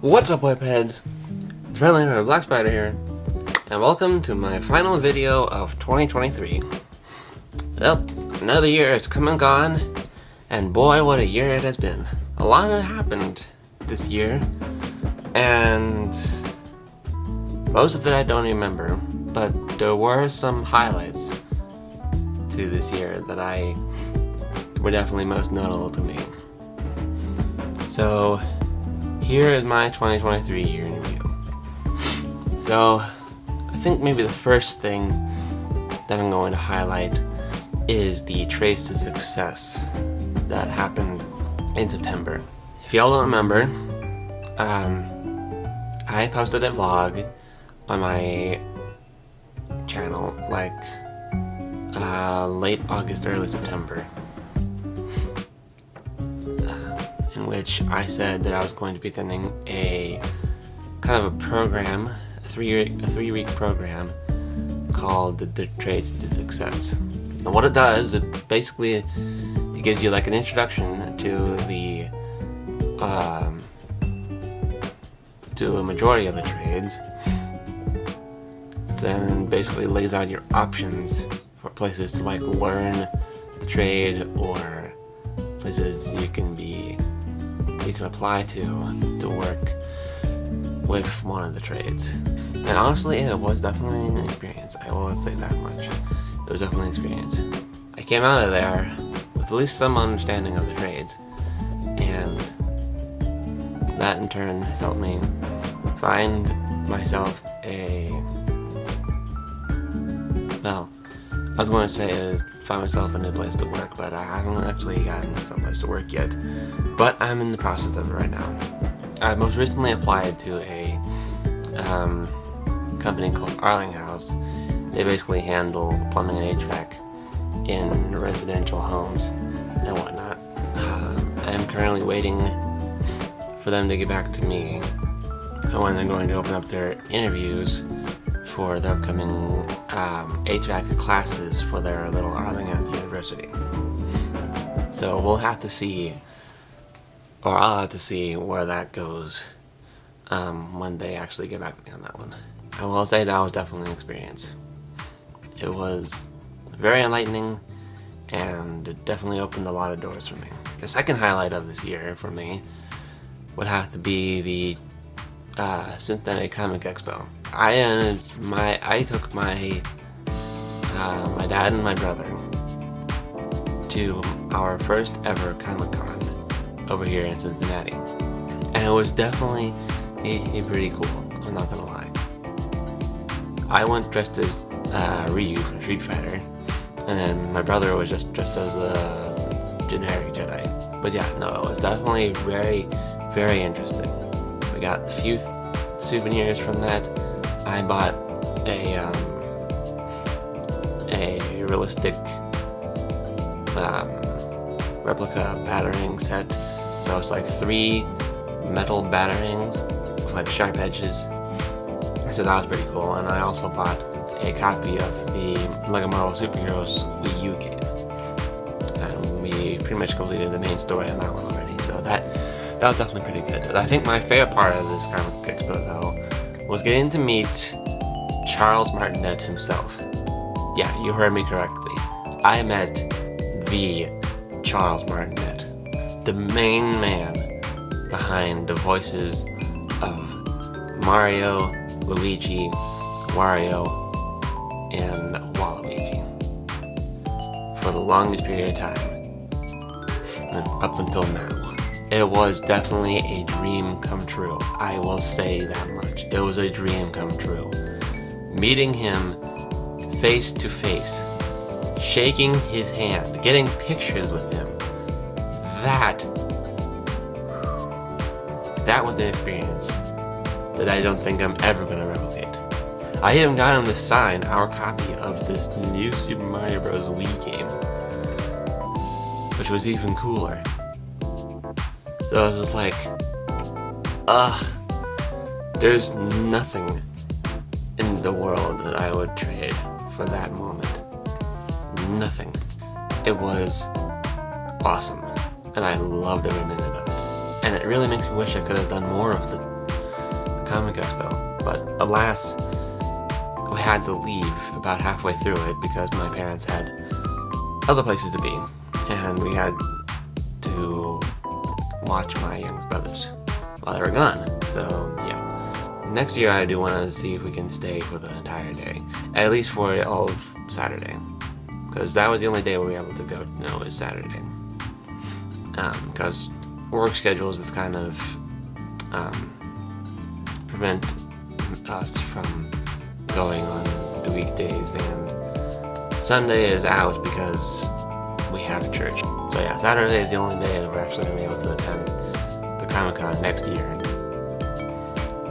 What's up, webheads? It's friendly nerd Black Spider here, and welcome to my final video of 2023. Well, another year has come and gone, and boy, what a year it has been. A lot has happened this year, and most of it I don't remember, but there were some highlights to this year that were definitely most notable to me. So, here is my 2023 year in review. So, I think maybe the first thing that I'm going to highlight is the Trace to Success that happened in September. If y'all don't remember, I posted a vlog on my channel like late August, early September, in which I said that I was going to be attending a kind of a program, a three-week program called the Trace to Success. And what it does, it gives you like an introduction to a majority of the trades. Then basically lays out your options for places to like learn the trade or places you can apply to work with one of the trades. And honestly, it was definitely an experience. I will say that much. It was definitely an experience. I came out of there with at least some understanding of the trades, and that in turn has helped me find myself I was going to say find myself a new place to work, but I haven't actually gotten some place to work yet. But I'm in the process of it right now. I most recently applied to a company called Arlinghouse. They basically handle plumbing and HVAC in residential homes and whatnot. I'm currently waiting for them to get back to me when they're going to open up their interviews for the upcoming HVAC classes for their little Arlinghouse University. So we'll have to see, or I'll have to see where that goes when they actually get back to me on that one. I will say that was definitely an experience. It was very enlightening, and it definitely opened a lot of doors for me. The second highlight of this year for me would have to be the Synthetic Comic Expo. I took my dad and my brother to our first ever Comic-Con over here in Cincinnati, and it was definitely pretty cool, I'm not gonna lie. I went dressed as Ryu from Street Fighter, and then my brother was just dressed as a generic Jedi. But yeah, no, it was definitely very, very interesting. We got a few souvenirs from that. I bought a realistic replica battering set. So it's like 3 metal batterings with like sharp edges. So that was pretty cool. And I also bought a copy of the Lego Marvel Superheroes Wii U game. And we pretty much completed the main story on that one already. So that was definitely pretty good. I think my favorite part of this comic expo though was getting to meet Charles Martinet himself. Yeah, you heard me correctly. I met the Charles Martinet, the main man behind the voices of Mario, Luigi, Wario, and Waluigi for the longest period of time, and up until now. It was definitely a dream come true. I will say that much. It was a dream come true. Meeting him face to face, shaking his hand, getting pictures with him. That was an experience that I don't think I'm ever gonna replicate. I even got him to sign our copy of this new Super Mario Bros. Wii game, which was even cooler. So I was just like, there's nothing in the world that I would trade for that moment. Nothing. It was awesome, and I loved every minute of it. And it really makes me wish I could have done more of Comic Expo, but alas, we had to leave about halfway through it because my parents had other places to be, and we had to watch my youngest brothers while they were gone. So yeah, next year I do want to see if we can stay for the entire day, at least for all of Saturday, because that was the only day we were able to go. No, it was Saturday, because work schedules is kind of prevent us from going on the weekdays, and Sunday is out because we have church. So yeah, Saturday is the only day that we're actually going to be able to attend the Comic-Con next year.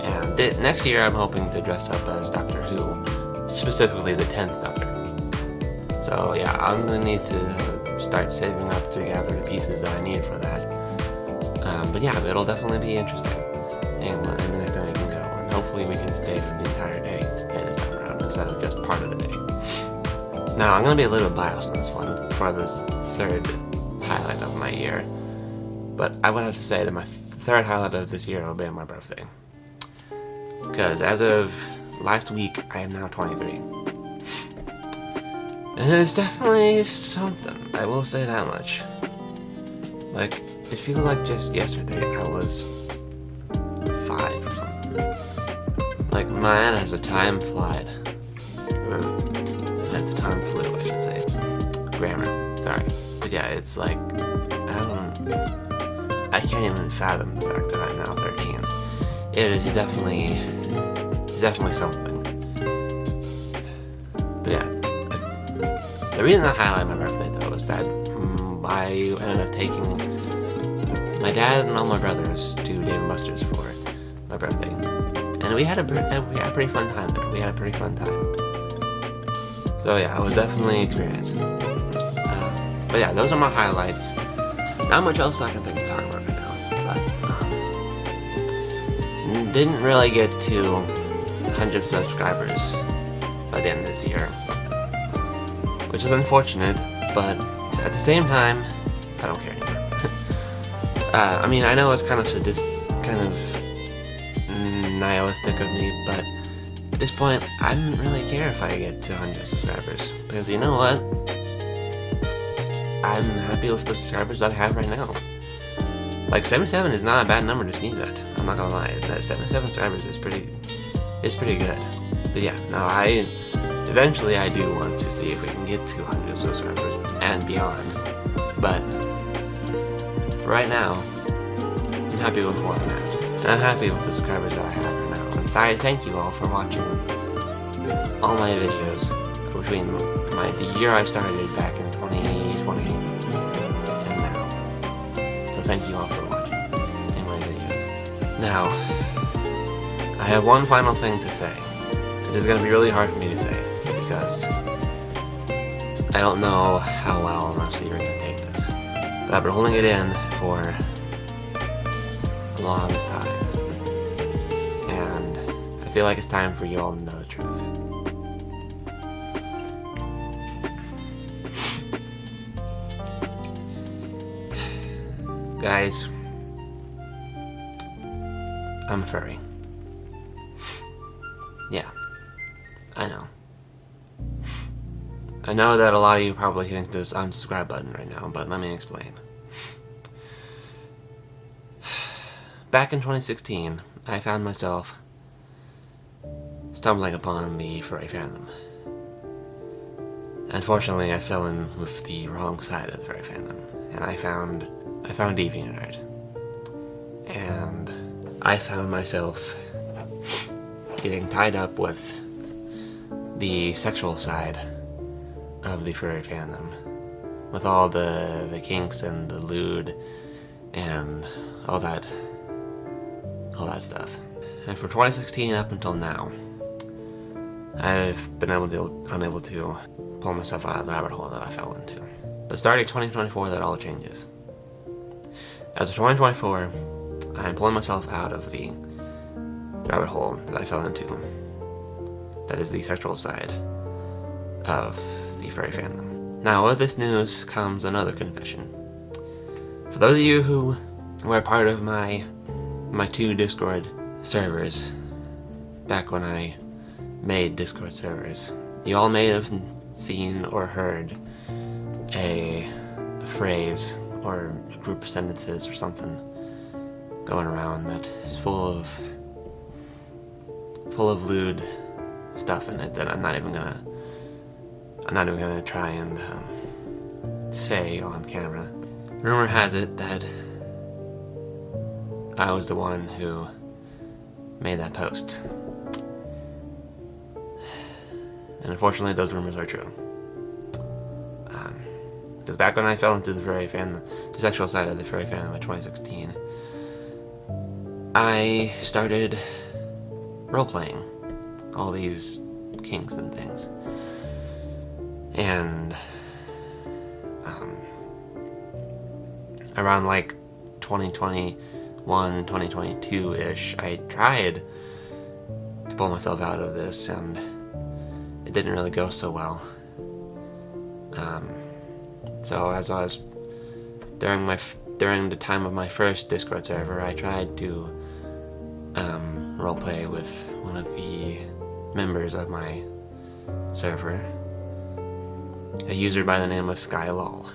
And next year I'm hoping to dress up as Doctor Who, specifically the 10th Doctor. So yeah, I'm going to need to start saving up to gather the pieces that I need for that. But yeah, it'll definitely be interesting. And the next time we can go, and hopefully we can stay for the entire day this time around instead of just part of the day. Now, I'm going to be a little biased on this one for this third highlight of my year, but I would have to say that my third highlight of this year will be on my birthday. Because as of last week, I am now 23. And it's definitely something, I will say that much. Like, it feels like just yesterday I was 5 or something. Like, man, as the time flied. Or, as the time flew, I should say. Grammar, sorry. But yeah, it's like, I can't even fathom the fact that I'm now 13. It is definitely something. But yeah, the reason I highlight my birthday though is that I ended up taking my dad and all my brothers to Dave & Buster's for my birthday, and we had a pretty fun time there. We had a pretty fun time. So yeah, I was definitely experiencing. But yeah, those are my highlights. Not much else I can think of talking about right now, but didn't really get to 100 subscribers by the end of this year, which is unfortunate, but at the same time, I don't care anymore. I mean, I know it's kind of nihilistic of me, but at this point, I don't really care if I get to 100 subscribers, because you know what? I'm happy with the subscribers that I have right now. Like, 77 is not a bad number to sneeze at. I'm not gonna lie. That 77 subscribers is pretty good. But yeah, no, eventually I do want to see if we can get to 100 subscribers and beyond. But for right now, I'm happy with where I'm at. And I'm happy with the subscribers that I have right now. And I thank you all for watching all my videos between the year I started back in 2020 and now. So thank you all for watching in my videos. Now, I have one final thing to say. It is going to be really hard for me to say because I don't know how well most of you are going to take this. But I've been holding it in for a long time. And I feel like it's time for you all to know the truth. Guys, I'm a furry. Yeah, I know. I know that a lot of you are probably hitting this unsubscribe button right now, but let me explain. Back in 2016, I found myself stumbling upon the furry fandom. Unfortunately, I fell in with the wrong side of the furry fandom, and I found DeviantArt. And I found myself getting tied up with the sexual side of the furry fandom, with all the kinks and the lewd and all that stuff. And from 2016 up until now, I've been unable to pull myself out of the rabbit hole that I fell into. But starting 2024, that all changes. As of 2024, I'm pulling myself out of the rabbit hole that I fell into. That is the sexual side of the furry fandom. Now, with this news comes another confession. For those of you who were part of my 2 Discord servers back when I made Discord servers. You all may have seen or heard a phrase or a group of sentences or something going around that is full of lewd stuff in it that I'm not even gonna try and say on camera. Rumor has it that I was the one who made that post. And unfortunately, those rumors are true. Because back when I fell into the sexual side of the furry fandom in 2016, I started role-playing all these kinks and things. And around like 2021, 2022-ish, I tried to pull myself out of this, and it didn't really go so well. So as I was during the time of my first Discord server, I tried to roleplay with one of the members of my server, a user by the name of Skylol.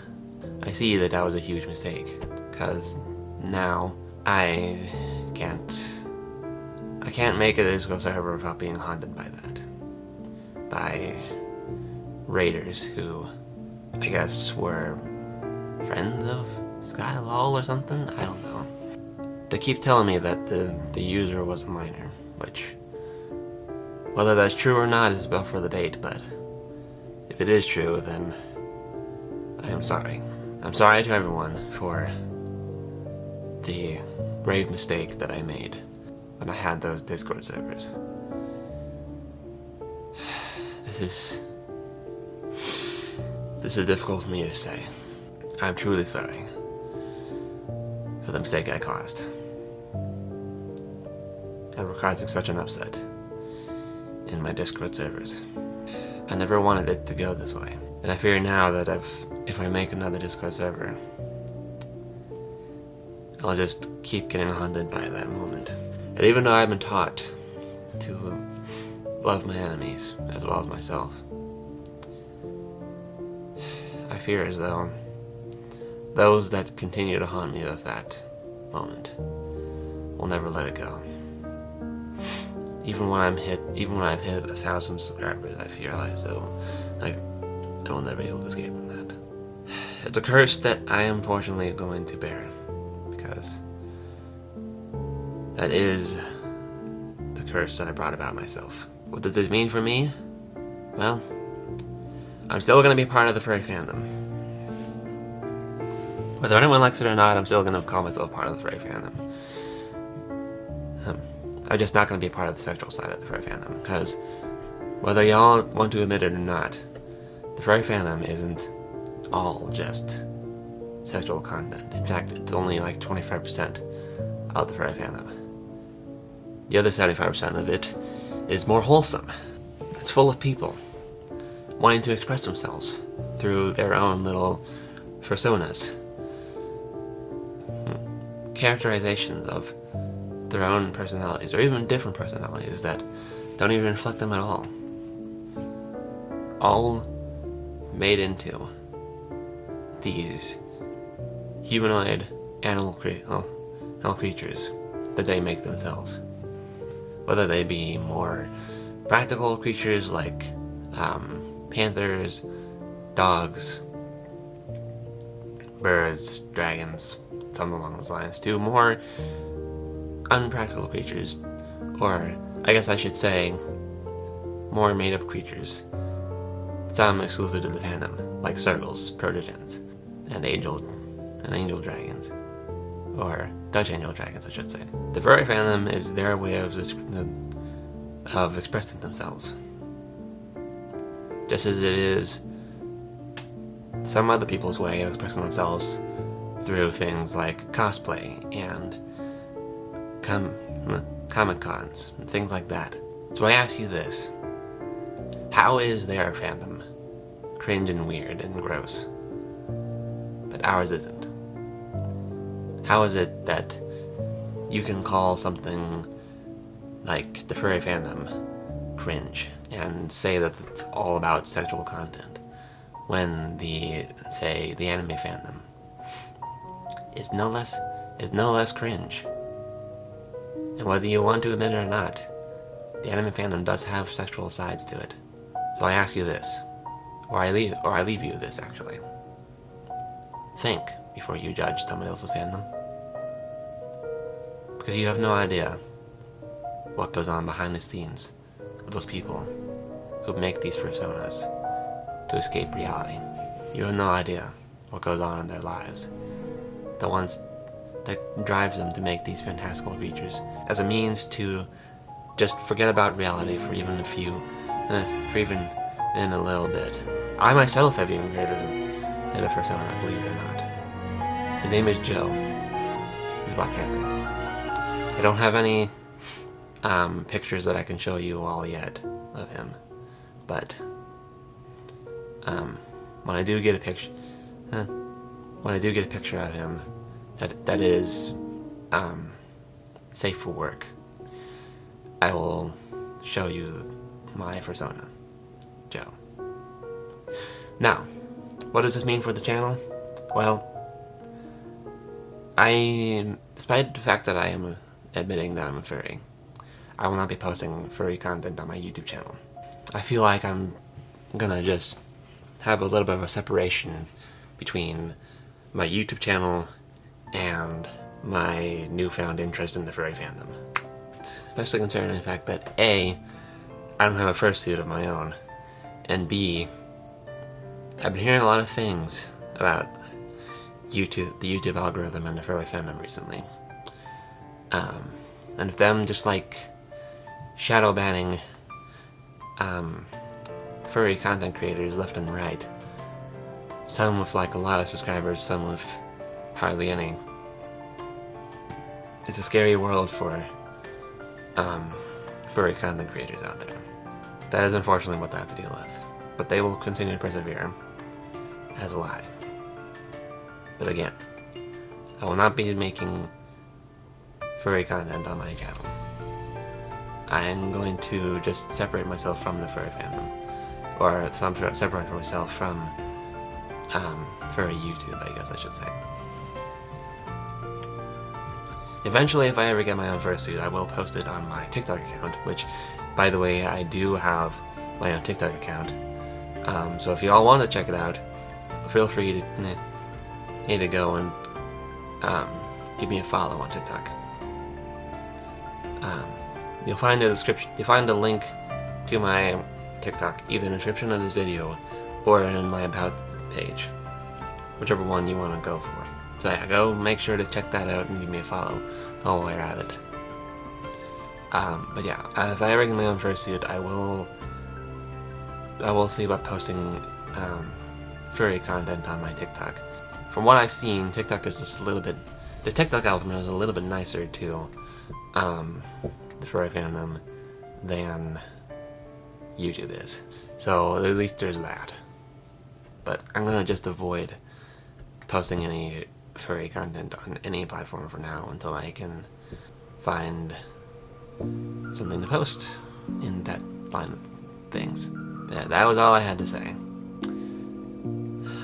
I see that was a huge mistake, because now I can't make a Discord server without being haunted by that. By raiders who I guess were friends of Skylol or something? I don't know. They keep telling me that the user was a minor, which, whether that's true or not is up for debate, but if it is true, then I am sorry. I'm sorry to everyone for the grave mistake that I made when I had those Discord servers. This is difficult for me to say. I'm truly sorry for the mistake I caused, and for causing such an upset in my Discord servers. I never wanted it to go this way, and I fear now that if I make another Discord server, I'll just keep getting haunted by that moment. And even though I've been taught to love my enemies as well as myself, I fear as though those that continue to haunt me with that moment will never let it go. Even when I've hit 1,000 subscribers, I fear as though I will never be able to escape from that. It's a curse that I am fortunately going to bear, because that is the curse that I brought about myself. What does this mean for me? Well, I'm still going to be part of the furry fandom. Whether anyone likes it or not, I'm still going to call myself part of the furry fandom. I'm just not going to be part of the sexual side of the furry fandom, because whether y'all want to admit it or not, the furry fandom isn't all just sexual content. In fact, it's only like 25% of the furry fandom. The other 75% of it is more wholesome. It's full of people wanting to express themselves through their own little personas. Characterizations of their own personalities, or even different personalities that don't even reflect them at all. All made into these humanoid animal creatures that they make themselves. Whether they be more practical creatures like panthers, dogs, birds, dragons, something along those lines, to more unpractical creatures, or I guess I should say more made-up creatures, some exclusive to the fandom, like circles, protogens, and angel dragons, or Dutch angel dragons, I should say. The furry fandom is their way of expressing themselves, just as it is some other people's way of expressing themselves through things like cosplay and Comic Cons and things like that. So I ask you this: how is their fandom cringe and weird and gross, but ours isn't? How is it that you can call something like the furry fandom cringe and say that it's all about sexual content, when the anime fandom is no less cringe. And whether you want to admit it or not, the anime fandom does have sexual sides to it. So I ask you this, or I leave you this actually. Think before you judge someone else's fandom, because you have no idea what goes on behind the scenes of those people who make these personas to escape reality. You have no idea what goes on in their lives, the ones that drives them to make these fantastical creatures as a means to just forget about reality for even a little bit. I myself have even created a persona, believe it or not. His name is Joe. He's Black Panther. I don't have any pictures that I can show you all yet of him, but when I do get a picture, of him that is safe for work, I will show you my persona, Joe. Now, what does this mean for the channel? Well, despite the fact that I am admitting that I'm a furry, I will not be posting furry content on my YouTube channel. I feel like I'm gonna just have a little bit of a separation between my YouTube channel and my newfound interest in the furry fandom. Especially considering the fact that A, I don't have a fursuit of my own, and B, I've been hearing a lot of things about the YouTube algorithm and the furry fandom recently. And if them just like shadow banning furry content creators left and right, some with like a lot of subscribers, some with hardly any. It's a scary world for furry content creators out there. That is unfortunately what they have to deal with. But they will continue to persevere, as will I. But again, I will not be making furry content on my channel. I am going to just separate myself from the furry fandom, or separate myself from furry YouTube, I guess I should say. Eventually, if I ever get my own fursuit, I will post it on my TikTok account, which, by the way, I do have my own TikTok account. So if you all want to check it out, feel free to go and give me a follow on TikTok. You'll find a link to my TikTok either in the description of this video or in my about page, whichever one you want to go for. So yeah, go make sure to check that out and give me a follow while you're at it. But yeah, if I ever get my own fursuit, I will see about posting furry content on my TikTok. From what I've seen, TikTok is just the TikTok algorithm is a little bit nicer to the furry fandom than YouTube is. So at least there's that. But I'm gonna just avoid posting any furry content on any platform for now until I can find something to post in that line of things. But yeah, that was all I had to say.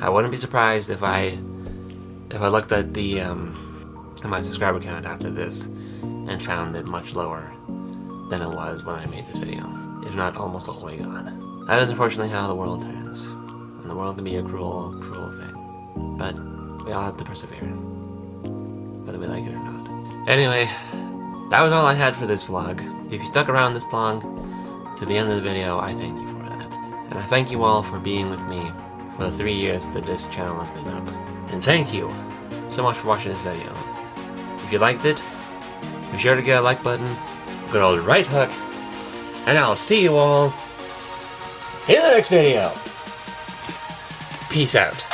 I wouldn't be surprised if I looked at my subscriber count after this and found it much lower than it was when I made this video, if not almost all the way gone. That is unfortunately how the world turns, and the world can be a cruel, cruel thing. But we all have to persevere, whether we like it or not. Anyway, that was all I had for this vlog. If you stuck around this long to the end of the video, I thank you for that. And I thank you all for being with me for the 3 years that this channel has been up. And thank you so much for watching this video. If you liked it, be sure to get a like button, a good old right hook, and I'll see you all in the next video. Peace out.